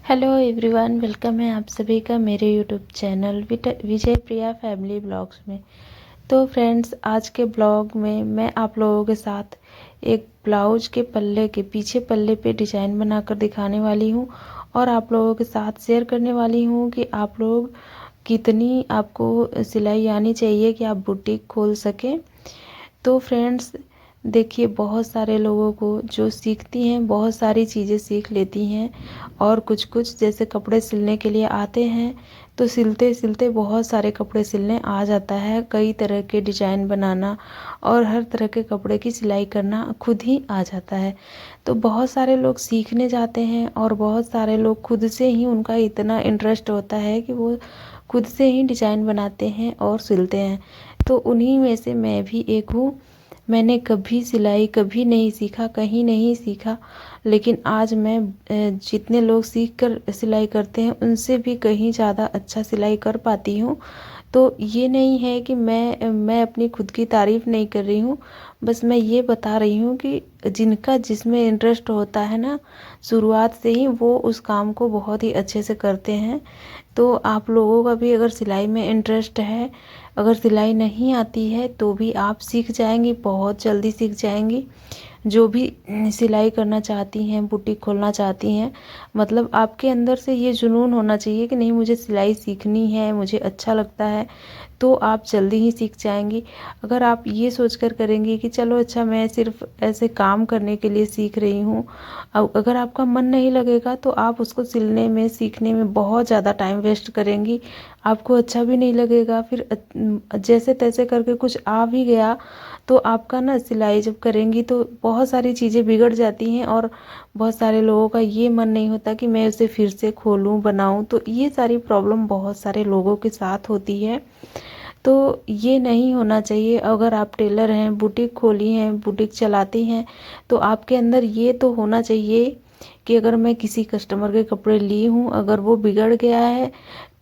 Hello everyone, welcome है आप सभी का मेरे यूट्यूब चैनल विजय प्रिया फैमिली ब्लॉग्स में। तो फ्रेंड्स, आज के ब्लॉग में मैं आप लोगों के साथ एक ब्लाउज के पल्ले के पीछे पल्ले पे डिज़ाइन बनाकर दिखाने वाली हूँ और आप लोगों के साथ शेयर करने वाली हूँ कि आप लोग कितनी आपको सिलाई आनी चाहिए कि आप बुटीक खोल सकें। तो फ्रेंड्स देखिए, बहुत सारे लोगों को जो सीखती हैं बहुत सारी चीज़ें सीख लेती हैं और कुछ कुछ जैसे कपड़े सिलने के लिए आते हैं तो सिलते सिलते बहुत सारे कपड़े सिलने आ जाता है। कई तरह के डिज़ाइन बनाना और हर तरह के कपड़े की सिलाई करना खुद ही आ जाता है। तो बहुत सारे लोग सीखने जाते हैं और बहुत सारे लोग खुद से ही उनका इतना इंटरेस्ट होता है कि वो खुद से ही डिज़ाइन बनाते हैं और सिलते हैं। तो उन्हीं में से मैं भी एक हूँ। मैंने कभी सिलाई कभी नहीं सीखा, कहीं नहीं सीखा, लेकिन आज मैं जितने लोग सीख कर सिलाई करते हैं उनसे भी कहीं ज़्यादा अच्छा सिलाई कर पाती हूँ। तो ये नहीं है कि मैं अपनी खुद की तारीफ़ नहीं कर रही हूँ, बस मैं ये बता रही हूँ कि जिनका जिसमें इंटरेस्ट होता है ना, शुरुआत से ही वो उस काम को बहुत ही अच्छे से करते हैं। तो आप लोगों का भी अगर सिलाई में इंटरेस्ट है, अगर सिलाई नहीं आती है तो भी आप सीख जाएंगी, बहुत जल्दी सीख जाएंगी। जो भी सिलाई करना चाहती हैं, बुटीक खोलना चाहती हैं, मतलब आपके अंदर से ये जुनून होना चाहिए कि नहीं, मुझे सिलाई सीखनी है, मुझे अच्छा लगता है, तो आप जल्दी ही सीख जाएंगी। अगर आप ये सोचकर करेंगी कि चलो अच्छा मैं सिर्फ ऐसे काम करने के लिए सीख रही हूँ, अब अगर आपका मन नहीं लगेगा तो आप उसको सिलने में सीखने में बहुत ज़्यादा टाइम वेस्ट करेंगी। आपको अच्छा भी नहीं लगेगा। फिर जैसे तैसे करके कुछ आ भी गया तो आपका ना सिलाई जब करेंगी तो बहुत सारी चीज़ें बिगड़ जाती हैं और बहुत सारे लोगों का ये मन नहीं होता कि मैं उसे फिर से खोलूं बनाऊं। तो ये सारी प्रॉब्लम बहुत सारे लोगों के साथ होती है। तो ये नहीं होना चाहिए। अगर आप टेलर हैं, बुटीक खोली हैं, बुटीक चलाती हैं, तो आपके अंदर ये तो होना चाहिए कि अगर मैं किसी कस्टमर के कपड़े ली हूँ, अगर वो बिगड़ गया है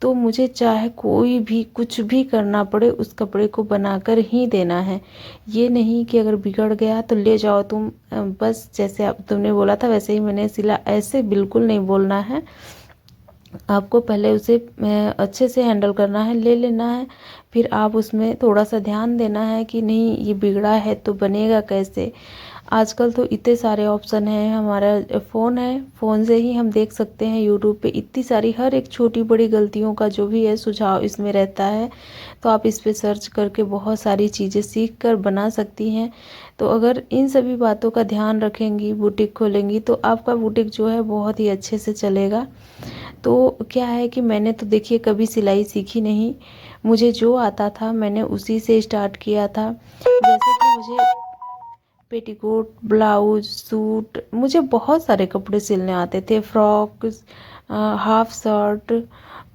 तो मुझे चाहे कोई भी कुछ भी करना पड़े उस कपड़े को बनाकर ही देना है। ये नहीं कि अगर बिगड़ गया तो ले जाओ तुम, बस जैसे आप तुमने बोला था वैसे ही मैंने सिला, ऐसे बिल्कुल नहीं बोलना है। आपको पहले उसे अच्छे से हैंडल करना है, ले लेना है, फिर आप उसमें थोड़ा सा ध्यान देना है कि नहीं ये बिगड़ा है तो बनेगा कैसे। आजकल तो इतने सारे ऑप्शन हैं, हमारा फ़ोन है, फ़ोन से ही हम देख सकते हैं। यूट्यूब पे इतनी सारी हर एक छोटी बड़ी गलतियों का जो भी है सुझाव इसमें रहता है। तो आप इस पे सर्च करके बहुत सारी चीज़ें सीख कर बना सकती हैं। तो अगर इन सभी बातों का ध्यान रखेंगी, बुटीक खोलेंगी, तो आपका बुटीक जो है बहुत ही अच्छे से चलेगा। तो क्या है कि मैंने तो देखिए कभी सिलाई सीखी नहीं, मुझे जो आता था मैंने उसी से स्टार्ट किया था। जैसे कि मुझे पेटीकोट, ब्लाउज, सूट, मुझे बहुत सारे कपड़े सिलने आते थे, फ्रॉक, हाफ शर्ट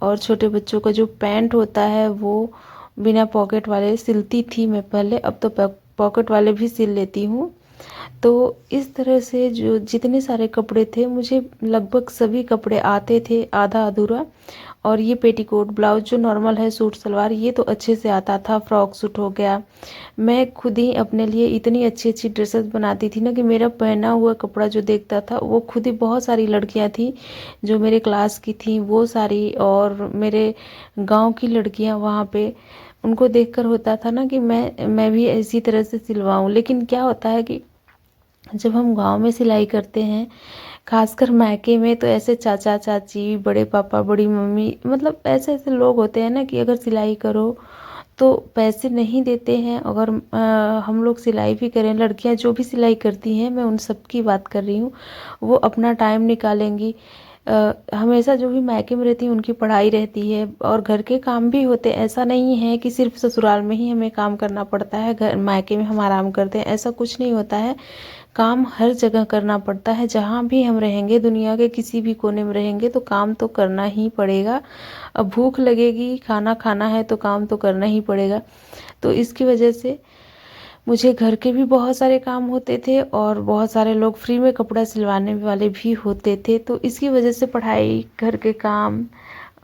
और छोटे बच्चों का जो पैंट होता है वो बिना पॉकेट वाले सिलती थी मैं पहले। अब तो पॉकेट वाले भी सिल लेती हूँ। तो इस तरह से जो जितने सारे कपड़े थे मुझे लगभग सभी कपड़े आते थे, आधा अधूरा। और ये पेटीकोट, ब्लाउज जो नॉर्मल है, सूट सलवार, ये तो अच्छे से आता था। फ्रॉक सूट हो गया, मैं खुद ही अपने लिए इतनी अच्छी अच्छी ड्रेसेस बनाती थी ना कि मेरा पहना हुआ कपड़ा जो देखता था वो खुद ही बहुत सारी लड़कियां थी जो मेरे क्लास की थी, वो सारी और मेरे गांव की लड़कियां वहाँ पे, उनको देखकर होता था ना कि मैं भी इसी तरह से सिलवाऊं। लेकिन क्या होता है कि जब हम गांव में सिलाई करते हैं, खासकर मायके में, तो ऐसे चाचा चाची, बड़े पापा, बड़ी मम्मी, मतलब ऐसे ऐसे लोग होते हैं ना कि अगर सिलाई करो तो पैसे नहीं देते हैं। अगर हम लोग सिलाई भी करें, लड़कियां जो भी सिलाई करती हैं, मैं उन सब की बात कर रही हूँ, वो अपना टाइम निकालेंगी। हमेशा जो भी मायके में रहती हैं उनकी पढ़ाई रहती है और घर के काम भी होते हैं। ऐसा नहीं है कि सिर्फ ससुराल में ही हमें काम करना पड़ता है, घर मायके में हम आराम करते हैं, ऐसा कुछ नहीं होता है। काम हर जगह करना पड़ता है। जहाँ भी हम रहेंगे, दुनिया के किसी भी कोने में रहेंगे, तो काम तो करना ही पड़ेगा। अब भूख लगेगी, खाना खाना है तो काम तो करना ही पड़ेगा। तो इसकी वजह से मुझे घर के भी बहुत सारे काम होते थे और बहुत सारे लोग फ्री में कपड़ा सिलवाने वाले भी होते थे। तो इसकी वजह से पढ़ाई, घर के काम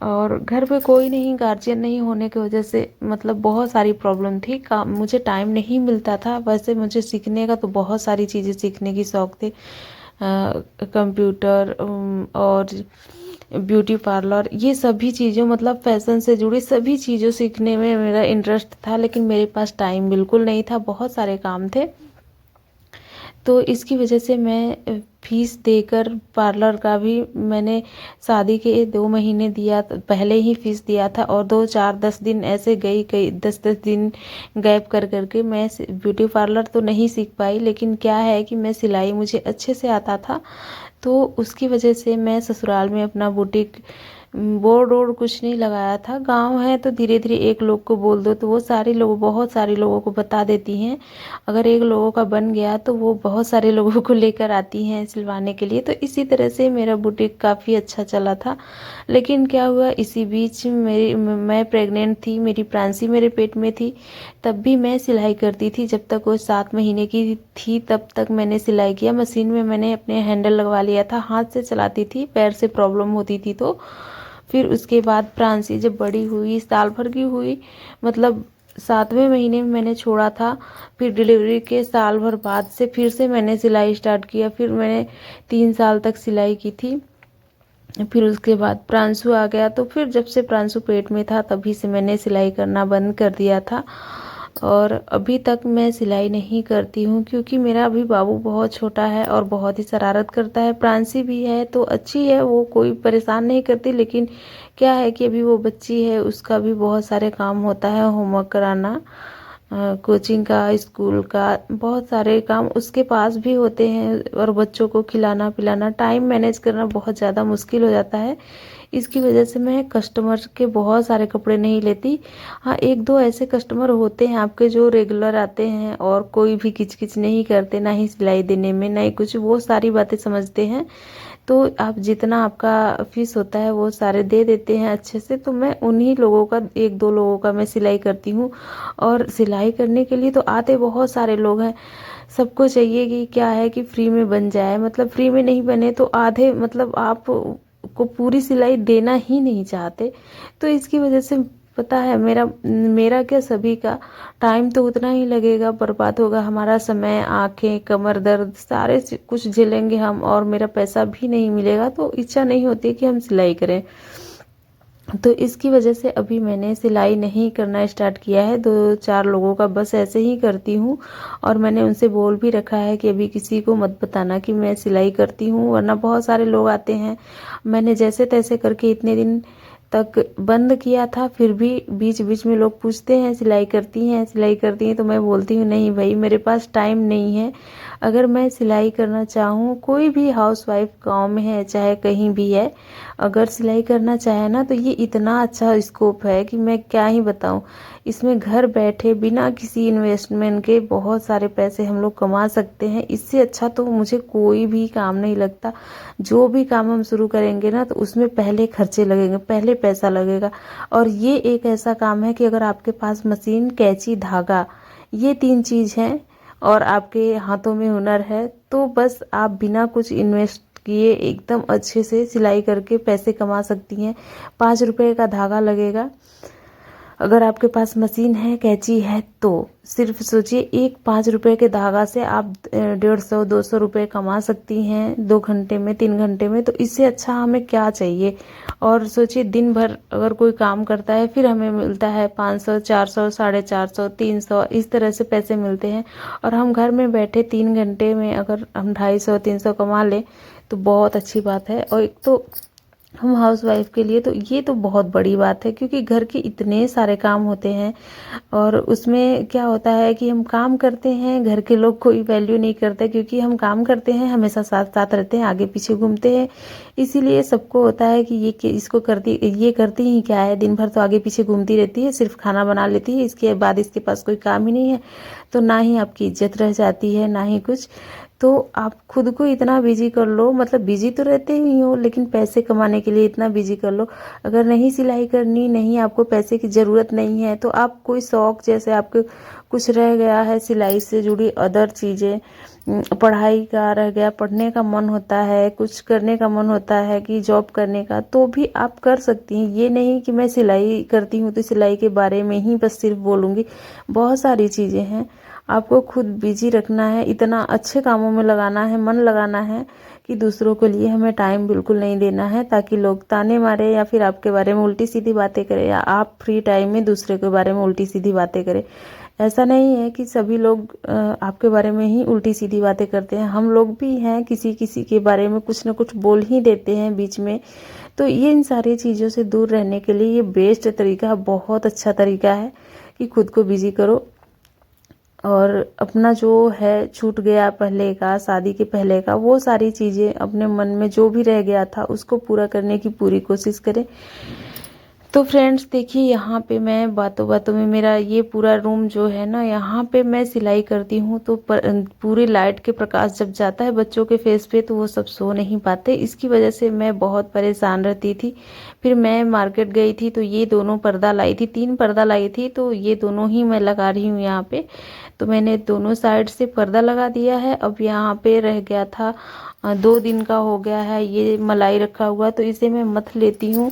और घर पे कोई नहीं, गार्जियन नहीं होने की वजह से मतलब बहुत सारी प्रॉब्लम थी। काम, मुझे टाइम नहीं मिलता था। वैसे मुझे सीखने का तो बहुत सारी चीज़ें सीखने की शौक थी, कंप्यूटर और ब्यूटी पार्लर, ये सभी चीज़ों मतलब फैशन से जुड़ी सभी चीज़ों सीखने में मेरा इंटरेस्ट था, लेकिन मेरे पास टाइम बिल्कुल नहीं था, बहुत सारे काम थे। तो इसकी वजह से मैं फीस देकर पार्लर का भी मैंने शादी के 2 महीने दिया, पहले ही फीस दिया था, और 2 4 10 दिन ऐसे गई, कई 10 दिन गैप कर करके मैं ब्यूटी पार्लर तो नहीं सीख पाई। लेकिन क्या है कि मैं सिलाई मुझे अच्छे से आता था, तो उसकी वजह से मैं ससुराल में अपना बुटीक, बोर्ड वोर्ड कुछ नहीं लगाया था। गांव है तो धीरे धीरे एक लोग को बोल दो तो वो सारे लोग बहुत सारे लोगों को बता देती हैं। अगर एक लोगों का बन गया तो वो बहुत सारे लोगों को लेकर आती हैं सिलवाने के लिए। तो इसी तरह से मेरा बुटीक काफ़ी अच्छा चला था। लेकिन क्या हुआ, इसी बीच मैं प्रेग्नेंट थी, मेरी प्रांसी मेरे पेट में थी। तब भी मैं सिलाई करती थी, जब तक वो 7 महीने की थी तब तक मैंने सिलाई किया। मशीन में मैंने अपने हैंडल लगवा लिया था, हाथ से चलाती थी, पैर से प्रॉब्लम होती थी। तो फिर उसके बाद प्रांसी जब बड़ी हुई, साल भर की हुई, मतलब 7वें महीने में मैंने छोड़ा था। फिर डिलीवरी के साल भर बाद से फिर से मैंने सिलाई स्टार्ट किया। फिर मैंने 3 साल तक सिलाई की थी। फिर उसके बाद प्रांशु आ गया, तो फिर जब से प्रांशु पेट में था तभी से मैंने सिलाई करना बंद कर दिया था। और अभी तक मैं सिलाई नहीं करती हूँ, क्योंकि मेरा अभी बाबू बहुत छोटा है और बहुत ही शरारत करता है। प्रांसी भी है तो अच्छी है, वो कोई परेशान नहीं करती, लेकिन क्या है कि अभी वो बच्ची है, उसका भी बहुत सारे काम होता है, होमवर्क कराना, कोचिंग का, स्कूल का, बहुत सारे काम उसके पास भी होते हैं, और बच्चों को खिलाना पिलाना, टाइम मैनेज करना बहुत ज़्यादा मुश्किल हो जाता है। इसकी वजह से मैं कस्टमर के बहुत सारे कपड़े नहीं लेती। हाँ, 1-2 ऐसे कस्टमर होते हैं आपके जो रेगुलर आते हैं और कोई भी किच-किच नहीं करते, ना ही सिलाई देने में, ना ही कुछ, वो सारी बातें समझते हैं। तो आप जितना आपका फीस होता है वो सारे दे देते हैं अच्छे से। तो मैं उन्हीं लोगों का, 1-2 लोगों का मैं सिलाई करती हूँ। और सिलाई करने के लिए तो आते बहुत सारे लोग हैं। सबको चाहिए कि क्या है कि फ्री में बन जाए, मतलब फ्री में नहीं बने तो आधे, मतलब आप को पूरी सिलाई देना ही नहीं चाहते। तो इसकी वजह से पता है, मेरा मेरा क्या, सभी का टाइम तो उतना ही लगेगा, बर्बाद होगा हमारा समय, आंखें, कमर दर्द, सारे कुछ झेलेंगे हम, और मेरा पैसा भी नहीं मिलेगा। तो इच्छा नहीं होती कि हम सिलाई करें। तो इसकी वजह से अभी मैंने सिलाई नहीं करना स्टार्ट किया है। 2-4 लोगों का बस ऐसे ही करती हूँ, और मैंने उनसे बोल भी रखा है कि अभी किसी को मत बताना कि मैं सिलाई करती हूँ, वरना बहुत सारे लोग आते हैं। मैंने जैसे तैसे करके इतने दिन तक बंद किया था, फिर भी बीच बीच में लोग पूछते हैं सिलाई करती हैं, सिलाई करती हैं, तो मैं बोलती हूँ नहीं भाई, मेरे पास टाइम नहीं है। अगर मैं सिलाई करना चाहूँ, कोई भी हाउसवाइफ गांव में है चाहे कहीं भी है, अगर सिलाई करना चाहे ना, तो ये इतना अच्छा स्कोप है कि मैं क्या ही बताऊँ। इसमें घर बैठे बिना किसी इन्वेस्टमेंट के बहुत सारे पैसे हम लोग कमा सकते हैं। इससे अच्छा तो मुझे कोई भी काम नहीं लगता। जो भी काम हम शुरू करेंगे ना, तो उसमें पहले खर्चे लगेंगे, पहले पैसा लगेगा। और ये एक ऐसा काम है कि अगर आपके पास मशीन, कैंची, धागा, ये 3 चीज़ हैं, और आपके हाथों में हुनर है, तो बस आप बिना कुछ इन्वेस्ट किए एकदम अच्छे से सिलाई करके पैसे कमा सकती हैं। 5 रुपए का धागा लगेगा। अगर आपके पास मशीन है, कैंची है, तो सिर्फ सोचिए, एक 5 रुपए के धागा से आप 150-200 रुपये कमा सकती हैं 2 घंटे में, 3 घंटे में। तो इससे अच्छा हमें क्या चाहिए। और सोचिए, दिन भर अगर कोई काम करता है, फिर हमें मिलता है 500, 400, 450, 300, इस तरह से पैसे मिलते हैं। और हम घर में बैठे 3 घंटे में अगर हम 250-300 कमा लें तो बहुत अच्छी बात है। और एक तो हम हाउसवाइफ के लिए तो ये तो बहुत बड़ी बात है, क्योंकि घर के इतने सारे काम होते हैं, और उसमें क्या होता है कि हम काम करते हैं, घर के लोग कोई वैल्यू नहीं करते, क्योंकि हम काम करते हैं, हमेशा साथ साथ रहते हैं, आगे पीछे घूमते हैं। इसीलिए सबको होता है कि ये इसको करती, ये करती ही क्या है, दिन भर तो आगे पीछे घूमती रहती है, सिर्फ खाना बना लेती है, इसके बाद इसके पास कोई काम ही नहीं है। तो ना ही आपकी इज्जत रह जाती है, ना ही कुछ। तो आप खुद को इतना बिजी कर लो, मतलब बिजी तो रहते ही हो, लेकिन पैसे कमाने के लिए इतना बिजी कर लो। अगर नहीं सिलाई करनी, नहीं आपको पैसे की ज़रूरत नहीं है, तो आप कोई शौक, जैसे आपको कुछ रह गया है सिलाई से जुड़ी अदर चीज़ें, पढ़ाई का रह गया, पढ़ने का मन होता है, कुछ करने का मन होता है कि जॉब करने का, तो भी आप कर सकती हैं। ये नहीं कि मैं सिलाई करती हूँ तो सिलाई के बारे में ही बस सिर्फ बोलूँगी। बहुत सारी चीज़ें हैं, आपको खुद बिजी रखना है, इतना अच्छे कामों में लगाना है, मन लगाना है कि दूसरों के लिए हमें टाइम बिल्कुल नहीं देना है, ताकि लोग ताने मारे या फिर आपके बारे में उल्टी सीधी बातें करें, या आप फ्री टाइम में दूसरे के बारे में उल्टी सीधी बातें करें। ऐसा नहीं है कि सभी लोग आपके बारे में ही उल्टी सीधी बातें करते हैं, हम लोग भी हैं किसी किसी के बारे में कुछ ना कुछ बोल ही देते हैं बीच में। तो ये इन सारी चीज़ों से दूर रहने के लिए ये बेस्ट तरीका, बहुत अच्छा तरीका है कि खुद को बिजी करो और अपना जो है छूट गया पहले का, शादी के पहले का, वो सारी चीज़ें अपने मन में जो भी रह गया था उसको पूरा करने की पूरी कोशिश करें। तो फ्रेंड्स देखिए, यहाँ पे मैं बातों बातों में मेरा ये पूरा रूम जो है ना, यहाँ पे मैं सिलाई करती हूँ, तो पूरी लाइट के प्रकाश जब जाता है बच्चों के फेस पे तो वो सब सो नहीं पाते। इसकी वजह से मैं बहुत परेशान रहती थी। फिर मैं मार्केट गई थी तो ये दोनों पर्दा लाई थी, 3 पर्दा लाई थी, तो ये दोनों ही मैं लगा रही हूँ यहाँ पे। तो मैंने दोनों साइड से पर्दा लगा दिया है। अब यहाँ पे रह गया था 2 दिन का हो गया है ये मलाई रखा हुआ, तो इसे मैं मथ लेती हूँ।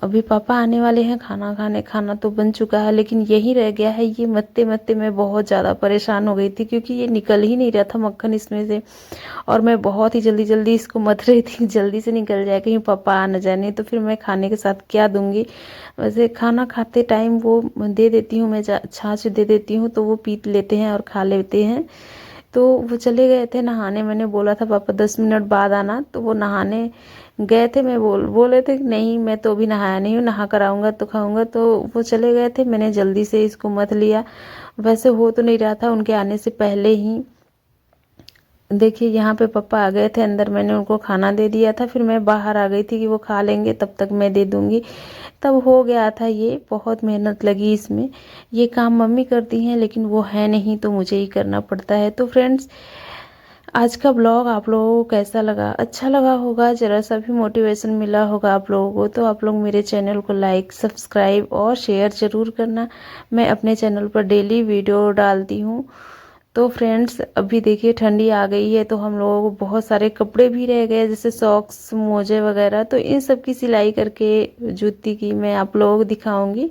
अभी पापा आने वाले हैं खाना खाने, खाना तो बन चुका है लेकिन यही रह गया है। ये मत्ते मत्ते मैं बहुत ज़्यादा परेशान हो गई थी, क्योंकि ये निकल ही नहीं रहा था मक्खन इसमें से, और मैं बहुत ही जल्दी जल्दी इसको मथ रही थी, जल्दी से निकल जाए कहीं पापा आ न जाए, नहीं तो फिर मैं खाने के साथ क्या दूंगी। वैसे खाना खाते टाइम वो दे देती हूँ, मैं छाछ दे देती हूँ तो वो पी लेते हैं और खा लेते हैं। तो वो चले गए थे नहाने, मैंने बोला था पापा 10 मिनट बाद आना, तो वो नहाने गए थे। मैं बोले थे कि नहीं मैं तो अभी नहाया नहीं हूँ, नहा कर आऊँगा तो खाऊंगा, तो वो चले गए थे। मैंने जल्दी से इसको मथ लिया। वैसे हो तो नहीं रहा था उनके आने से पहले ही। देखिए यहाँ पे पापा आ गए थे अंदर, मैंने उनको खाना दे दिया था, फिर मैं बाहर आ गई थी कि वो खा लेंगे तब तक मैं दे दूँगी। तब हो गया था ये, बहुत मेहनत लगी इसमें। ये काम मम्मी करती हैं लेकिन वो है नहीं तो मुझे ही करना पड़ता है। तो फ्रेंड्स, आज का ब्लॉग आप लोगों को कैसा लगा? अच्छा लगा होगा, ज़रा सा भी मोटिवेशन मिला होगा आप लोगों को, तो आप लोग मेरे चैनल को लाइक, सब्सक्राइब और शेयर ज़रूर करना। मैं अपने चैनल पर डेली वीडियो डालती हूँ। तो फ्रेंड्स, अभी देखिए ठंडी आ गई है तो हम लोगों को बहुत सारे कपड़े भी रह गए, जैसे सॉक्स, मोजे वगैरह, तो इन सब की सिलाई करके जूती की मैं आप लोगों को दिखाऊंगी।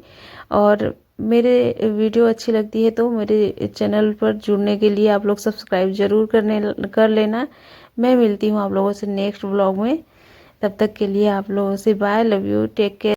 और मेरे वीडियो अच्छी लगती है तो मेरे चैनल पर जुड़ने के लिए आप लोग सब्सक्राइब ज़रूर कर लेना। मैं मिलती हूँ आप लोगों से नेक्स्ट ब्लॉग में। तब तक के लिए आप लोगों से bye, love you, take care.